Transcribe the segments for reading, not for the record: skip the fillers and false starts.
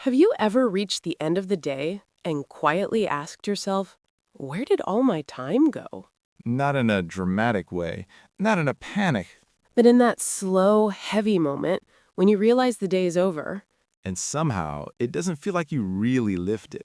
Have you ever reached the end of the day and quietly asked yourself, where did all my time go? Not in a dramatic way, not in a panic. But in that slow, heavy moment, when you realize the day is over, And somehow, it doesn't feel like you really lived it.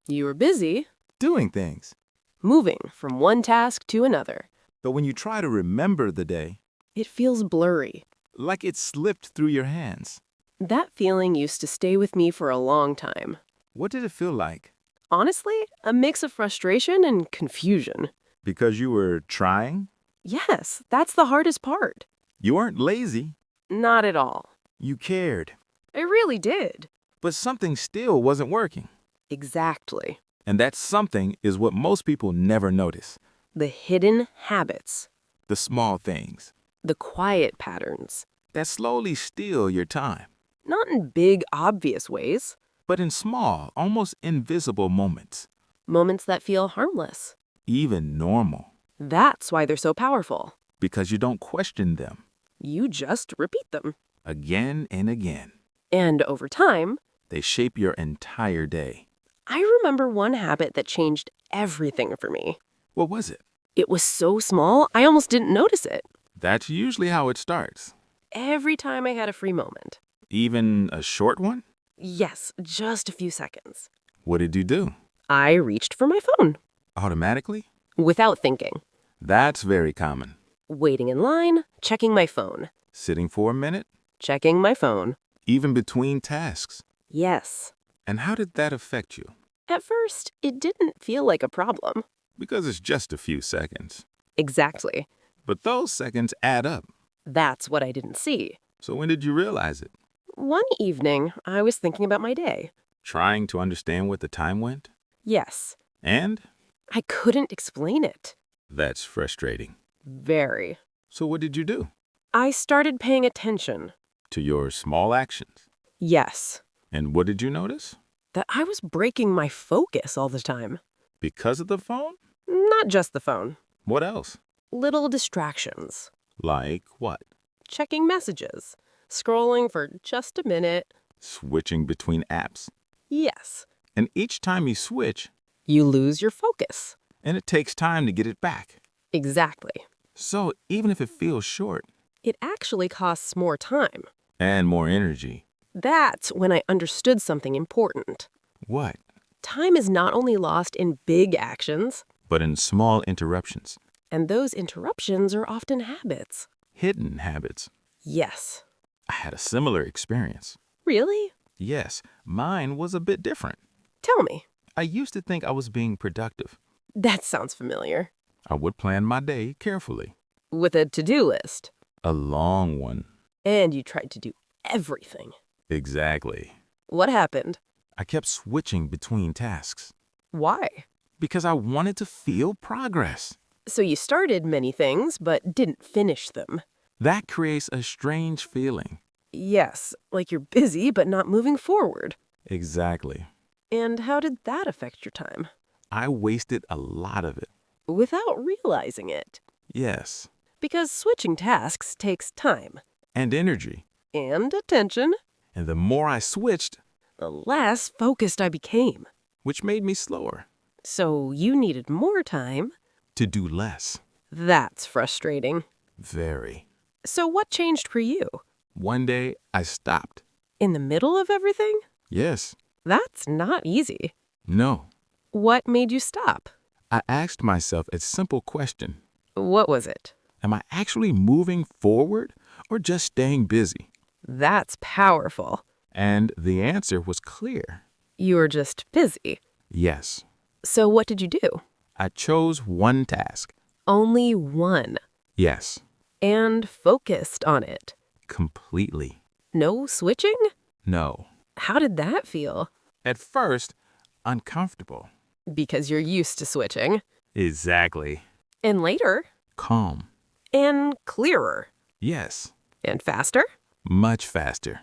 you were busy, Doing things. moving from one task to another. But when you try to remember the day, It feels blurry. like it slipped through your hands. That feeling used to stay with me for a long time. What did it feel like? Honestly, a mix of frustration and confusion. Because you were trying? Yes, that's the hardest part. You weren't lazy. Not at all. You cared. I really did. But something still wasn't working. Exactly. And that something is what most people never notice. The hidden habits. The small things The quiet patterns. that slowly steal your time. Not in big, obvious ways. But in small, almost invisible moments. Moments that feel harmless. Even normal. That's why they're so powerful. Because you don't question them. You just repeat them. Again and again. And over time, They shape your entire day. I remember one habit that changed everything for me. What was it? It was so small, I almost didn't notice it. That's usually how it starts. Every time I had a free moment. Even a short one? Yes, just a few seconds. What did you do? I reached for my phone. Automatically? Without thinking. That's very common. Waiting in line, checking my phone. Sitting for a minute? Checking my phone. Even between tasks. Yes. And how did that affect you? At first, it didn't feel like a problem. Because it's just a few seconds. Exactly. But those seconds add up. That's what I didn't see. So when did you realize it? One evening, I was thinking about my day. Trying to understand what the time went? Yes, And? I couldn't explain it. That's frustrating. Very. So what did you do? I started paying attention. To your small actions. Yes, And what did you notice? that I was breaking my focus all the time. Because of the phone? Not just the phone. What else? Little distractions. Like what? Checking messages. Scrolling for just a minute. Switching between apps. Yes. And each time you switch, You lose your focus. and it takes time to get it back. Exactly. So even if it feels short, It actually costs more time. and more energy. That's when I understood something important. What? Time is not only lost in big actions, But in small interruptions. and those interruptions are often habits. Hidden habits. Yes. I had a similar experience. Really? Yes, mine was a bit different. Tell me. I used to think I was being productive. That sounds familiar. I would plan my day carefully. With a to-do list. A long one. And you tried to do everything. Exactly. What happened? I kept switching between tasks Why? because I wanted to feel progress. So you started many things, but didn't finish them. That creates a strange feeling. Yes, like you're busy but not moving forward. Exactly. And how did that affect your time? I wasted a lot of it. Without realizing it. Yes. Because switching tasks takes time. And energy. And attention. And the more I switched, The less focused I became. which made me slower. So you needed more time. To do less. That's frustrating. Very. So what changed for you? One day, I stopped. In the middle of everything? Yes. That's not easy. No. What made you stop? I asked myself a simple question. What was it? Am I actually moving forward or just staying busy? That's powerful. And the answer was clear. You were just busy. Yes. So what did you do? I chose one task. Only one. Yes. And focused on it. Completely. No switching? No. How did that feel? At first, uncomfortable. Because you're used to switching. Exactly. And later. Calm. And clearer. Yes. And faster? Much faster.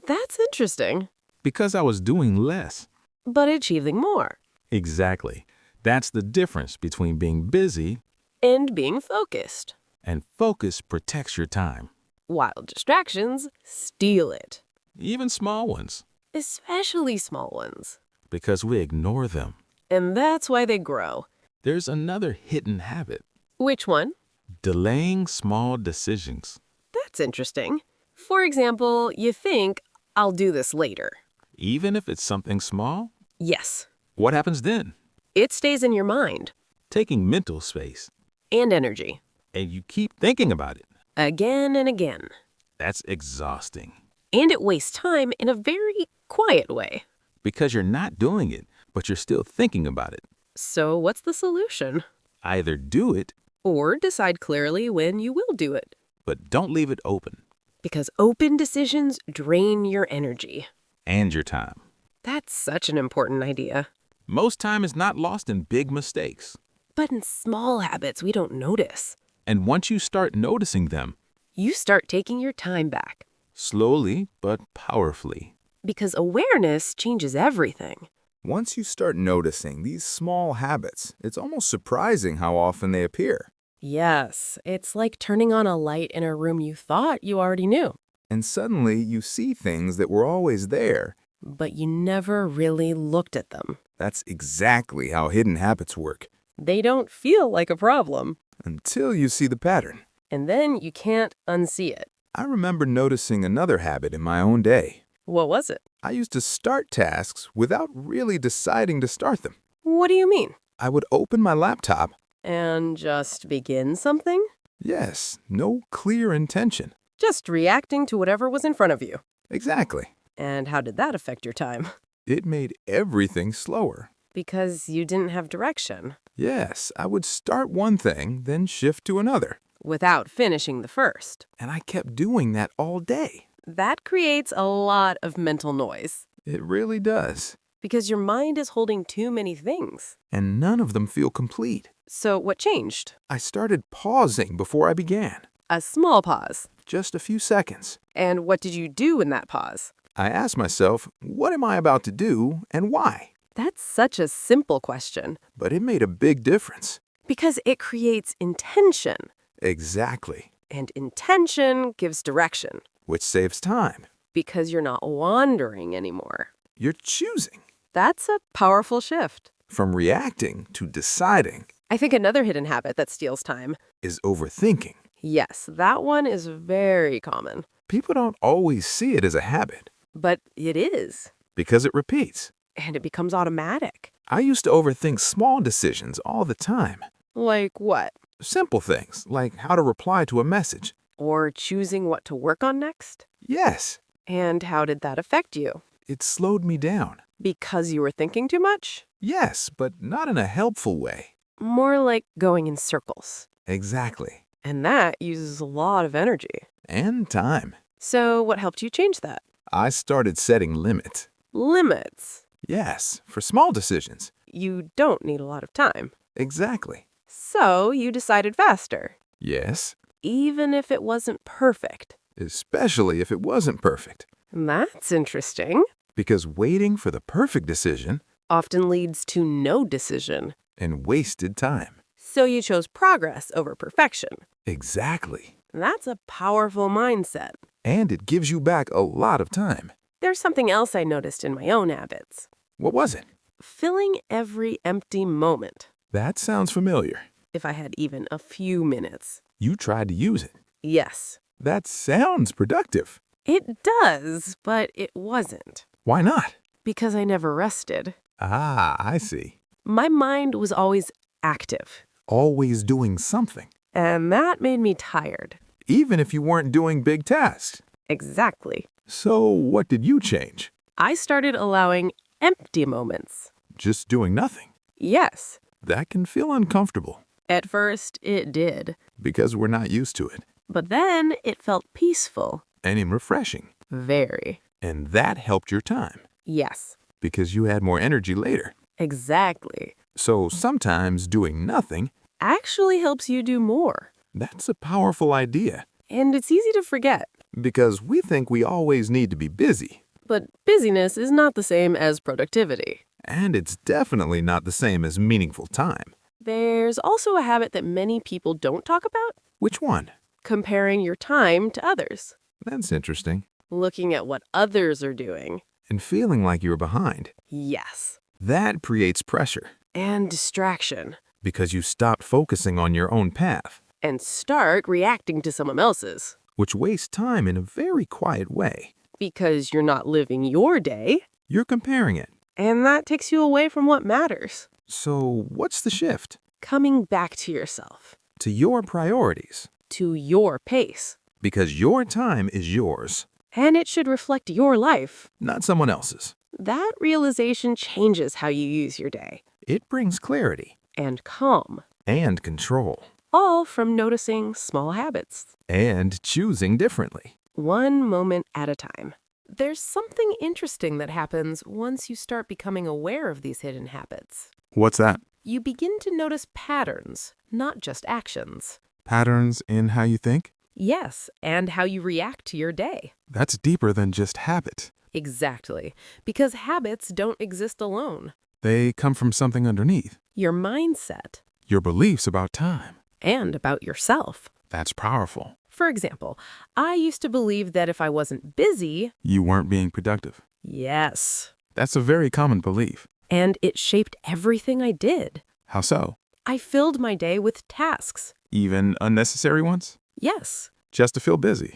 That's interesting. Because I was doing less. But achieving more. Exactly. That's the difference between being busy And being focused. and focus protects your time. While distractions steal it. Even small ones. especially small ones. because we ignore them. And that's why they grow. There's another hidden habit: Which one? delaying small decisions. That's interesting. For example, you think, I'll do this later. Even if it's something small, Yes, what happens then? it stays in your mind Taking mental space, and energy. and you keep thinking about it. Again and again. That's exhausting And it wastes time in a very quiet way. because you're not doing it, but you're still thinking about it. So what's the solution? Either do it, Or decide clearly when you will do it. but don't leave it open, Because open decisions drain your energy. and your time. That's such an important idea. Most time is not lost in big mistakes. But in small habits we don't notice. And once you start noticing them, You start taking your time back. slowly but powerfully, Because awareness changes everything. Once you start noticing these small habits, it's almost surprising how often they appear. Yes, it's like turning on a light in a room you thought you already knew. And suddenly you see things that were always there. But you never really looked at them. That's exactly how hidden habits work, They don't feel like a problem. until you see the pattern. And then you can't unsee it. I remember noticing another habit in my own day. What was it? I used to start tasks without really deciding to start them. What do you mean? I would open my laptop. And just begin something? Yes, no clear intention. Just reacting to whatever was in front of you. Exactly. And how did that affect your time? It made everything slower. Because you didn't have direction. Yes, I would start one thing, then shift to another. Without finishing the first. And I kept doing that all day. That creates a lot of mental noise. It really does. Because your mind is holding too many things. And none of them feel complete. So what changed? I started pausing before I began. A small pause. Just a few seconds. And what did you do in that pause? I asked myself, what am I about to do and why? That's such a simple question. But it made a big difference. Because it creates intention. Exactly. And intention gives direction. Which saves time. Because you're not wandering anymore. You're choosing. That's a powerful shift. From reacting to deciding I think another hidden habit that steals time. is overthinking. Yes, that one is very common. People don't always see it as a habit But it is. because it repeats. And it becomes automatic. I used to overthink small decisions all the time. Like what? Simple things, like how to reply to a message. Or choosing what to work on next? Yes, And how did that affect you? it slowed me down. Because you were thinking too much? Yes, but not in a helpful way. More like going in circles. Exactly. And that uses a lot of energy. And time. So what helped you change that? I started setting limits. Limits. Yes, for small decisions. You don't need a lot of time. Exactly. So you decided faster. Yes, Even if it wasn't perfect. especially if it wasn't perfect. That's interesting. Because waiting for the perfect decision Often leads to no decision. and wasted time. So you chose progress over perfection. Exactly. That's a powerful mindset. And it gives you back a lot of time. There's something else I noticed in my own habits. What was it? Filling every empty moment. That sounds familiar. If I had even a few minutes. You tried to use it. Yes, That sounds productive. it does, but it wasn't. Why not? Because I never rested. Ah, I see. My mind was always active. Always doing something, And that made me tired. even if you weren't doing big tasks. Exactly. So what did you change? I started allowing empty moments. Just doing nothing. Yes, That can feel uncomfortable at first it did. because we're not used to it. But then it felt peaceful. And even refreshing. Very. And that helped your time Yes, because you had more energy later. exactly. So sometimes doing nothing, Actually helps you do more. that's a powerful idea And it's easy to forget. because we think we always need to be busy. But busyness is not the same as productivity. And it's definitely not the same as meaningful time. There's also a habit that many people don't talk about. Which one? Comparing your time to others. That's interesting. Looking at what others are doing. and feeling like you're behind. Yes. That creates pressure And distraction. because you stopped focusing on your own path, And start reacting to someone else's. which wastes time in a very quiet way. Because you're not living your day. You're comparing it. And that takes you away from what matters. So what's the shift? Coming back to yourself. To your priorities, To your pace. because your time is yours, And it should reflect your life. not someone else's. That realization changes how you use your day. It brings clarity And calm. and control All from noticing small habits. and choosing differently. One moment at a time. There's something interesting that happens once you start becoming aware of these hidden habits. What's that? You begin to notice patterns, not just actions. Patterns in how you think? Yes, and how you react to your day. That's deeper than just habit. Exactly, because habits don't exist alone. They come from something underneath. Your mindset Your beliefs about time. and about yourself. That's powerful. For example, I used to believe that if I wasn't busy, You weren't being productive. yes, That's a very common belief. and it shaped everything I did. How so? I filled my day with tasks. Even unnecessary ones? Yes, Just to feel busy.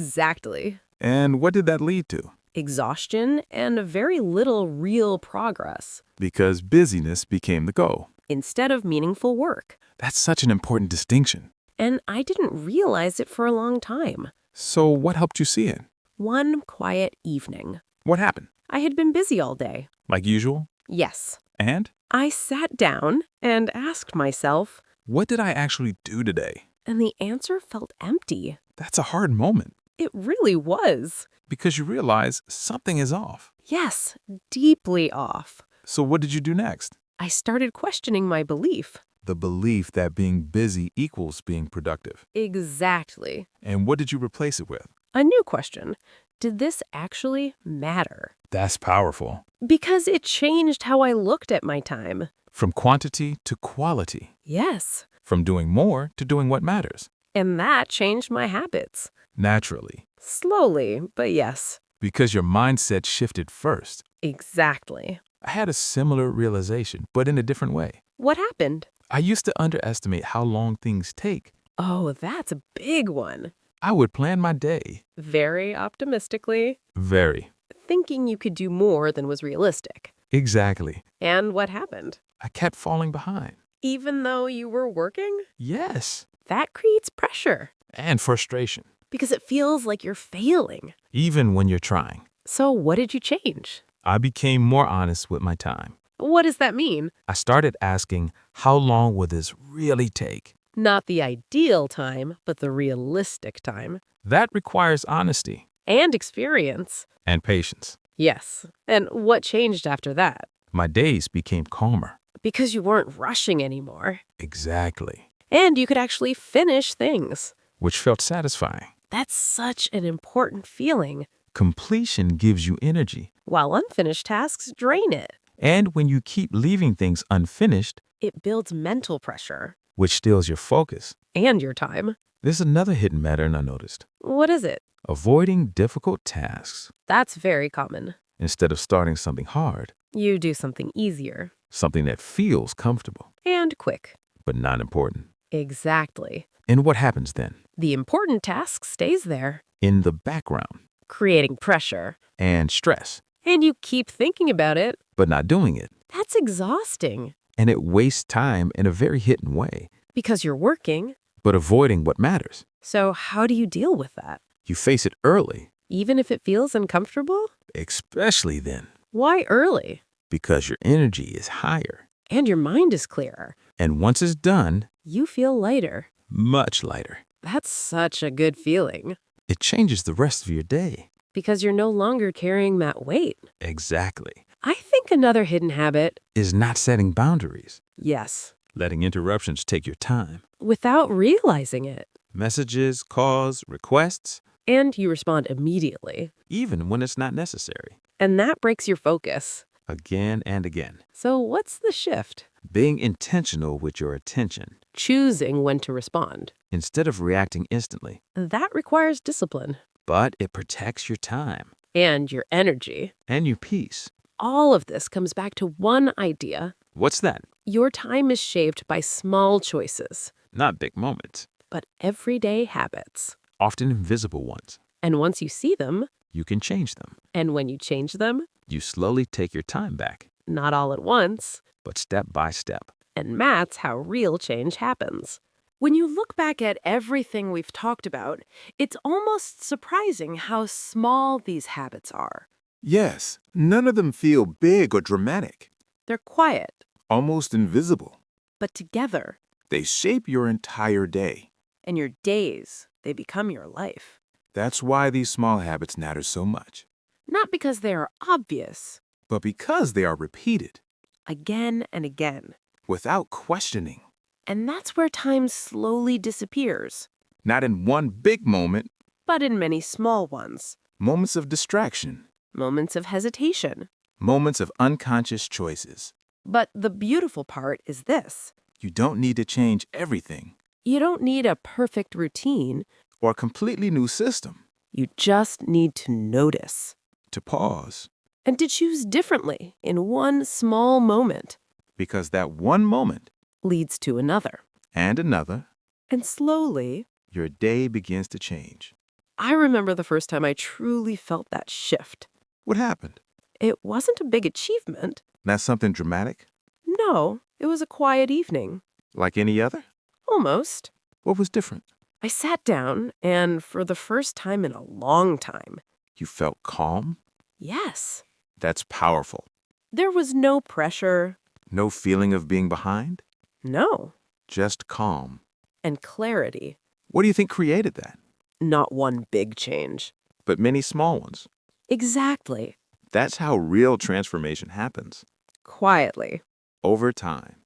exactly. And what did that lead to? Exhaustion and very little real progress Because busyness became the goal. instead of meaningful work. That's such an important distinction. And I didn't realize it for a long time. So what helped you see it? One quiet evening. What happened? I had been busy all day. Like usual? Yes. And? I sat down and asked myself, What did I actually do today? and the answer felt empty. That's a hard moment. It really was. Because you realize something is off. Yes, deeply off. So what did you do next? I started questioning my belief. The belief that being busy equals being productive. Exactly. And what did you replace it with? A new question. Did this actually matter? That's powerful. Because it changed how I looked at my time. From quantity to quality. Yes. From doing more to doing what matters. And that changed my habits. Naturally. Slowly, but yes. Because your mindset shifted first. Exactly. I had a similar realization, but in a different way. What happened? I used to underestimate how long things take. Oh, that's a big one. I would plan my day. Very optimistically, Very. thinking you could do more than was realistic. Exactly. And what happened? I kept falling behind. Even though you were working? Yes. That creates pressure And frustration. because it feels like you're failing. Even when you're trying. So what did you change? I became more honest with my time. What does that mean? I started asking, how long will this really take? Not the ideal time, but the realistic time. That requires honesty And experience. and patience. Yes. And what changed after that? My days became calmer. Because you weren't rushing anymore. Exactly. And you could actually finish things. Which felt satisfying. That's such an important feeling. Completion gives you energy. While unfinished tasks drain it. And when you keep leaving things unfinished, It builds mental pressure. which steals your focus. And your time. There's another hidden pattern I noticed. What is it? Avoiding difficult tasks. That's very common. Instead of starting something hard, You do something easier. something that feels comfortable, And quick. but not important. Exactly. And what happens then? The important task stays there, In the background. creating pressure. And stress, And you keep thinking about it. but not doing it. That's exhausting. And it wastes time in a very hidden way, Because you're working. but avoiding what matters. So how do you deal with that? You face it early, Even if it feels uncomfortable? especially then, Why early? because your energy is higher. And your mind is clearer. And once it's done, You feel lighter. much lighter. That's such a good feeling. It changes the rest of your day. Because you're no longer carrying that weight. Exactly. I think another hidden habit, Is not setting boundaries, yes, letting interruptions take your time. without realizing it. Messages, calls, requests, And you respond immediately. even when it's not necessary. And that breaks your focus. Again and again. So what's the shift? Being intentional with your attention Choosing when to respond. instead of reacting instantly. That requires discipline. But it protects your time. and your energy. and your peace. All of this comes back to one idea. What's that? Your time is shaped by small choices, Not big moments, but everyday habits. often invisible ones. And once you see them, You can change them. and when you change them, You slowly take your time back, not all at once, but step by step. and that's how real change happens. When you look back at everything we've talked about, it's almost surprising how small these habits are. Yes, none of them feel big or dramatic, They're quiet, almost invisible. but together, They shape your entire day. and your days, they become your life. That's why these small habits matter so much. Not because they are obvious, But because they are repeated, again and again. without questioning, And that's where time slowly disappears, not in one big moment, but in many small ones. moments of distraction, Moments of hesitation. moments of unconscious choices. But the beautiful part is this. You don't need to change everything You don't need a perfect routine. or a completely new system. You just need to notice To pause, and to choose differently in one small moment because that one moment leads to another. and another, And slowly, your day begins to change. I remember the first time I truly felt that shift. What happened? It wasn't a big achievement. Not something dramatic, No, it was a quiet evening. like any other? Almost. What was different? I sat down, and for the first time in a long time, You felt calm? yes, That's powerful. there was no pressure, No feeling of being behind? no, Just calm. and clarity. What do you think created that? Not one big change. But many small ones. Exactly. That's how real transformation happens. Quietly. Over time.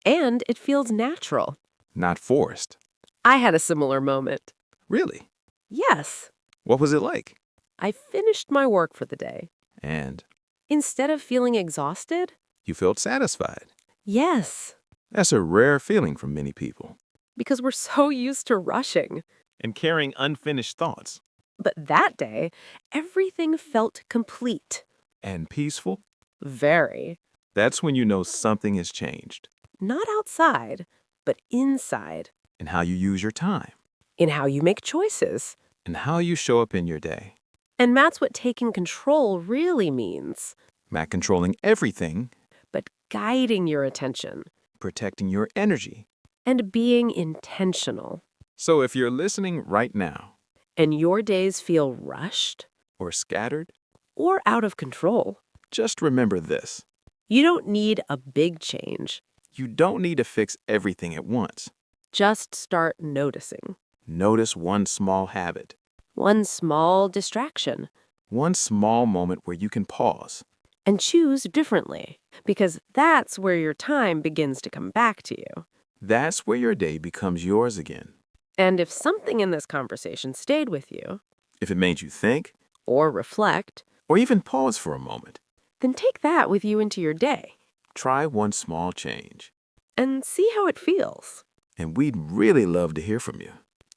And it feels natural. Not forced. I had a similar moment. Really? Yes, What was it like? I finished my work for the day. And Instead of feeling exhausted, you felt satisfied. yes, That's a rare feeling for many people. because we're so used to rushing. And carrying unfinished thoughts. But that day, everything felt complete. And peaceful? Very. That's when you know something has changed. Not outside, but inside. In how you use your time. In how you make choices. And how you show up in your day. And that's what taking control really means. Not controlling everything. But guiding your attention Protecting your energy. and being intentional. So if you're listening right now, And your days feel rushed or scattered, or out of control, just remember this. you don't need a big change. You don't need to fix everything at once. Just start noticing. Notice one small habit. One small distraction. One small moment where you can pause. And choose differently. Because that's where your time begins to come back to you. That's where your day becomes yours again. And if something in this conversation stayed with you, If it made you think, or reflect, or even pause for a moment, then take that with you into your day try one small change. and see how it feels. And we'd really love to hear from you.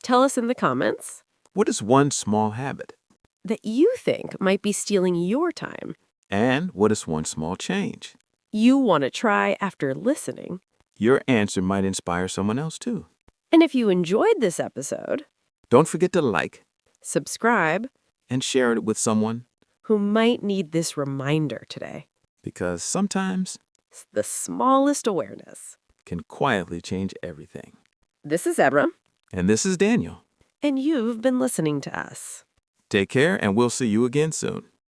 Tell us in the comments What is one small habit? that you think might be stealing your time. And what is one small change? You want to try after listening. Your answer might inspire someone else too. And if you enjoyed this episode, Don't forget to like subscribe and share it with someone, who might need this reminder today. because sometimes The smallest awareness. can quietly change everything. This is Ebra, And this is Daniel. and you've been listening to us. Take care, and we'll see you again soon.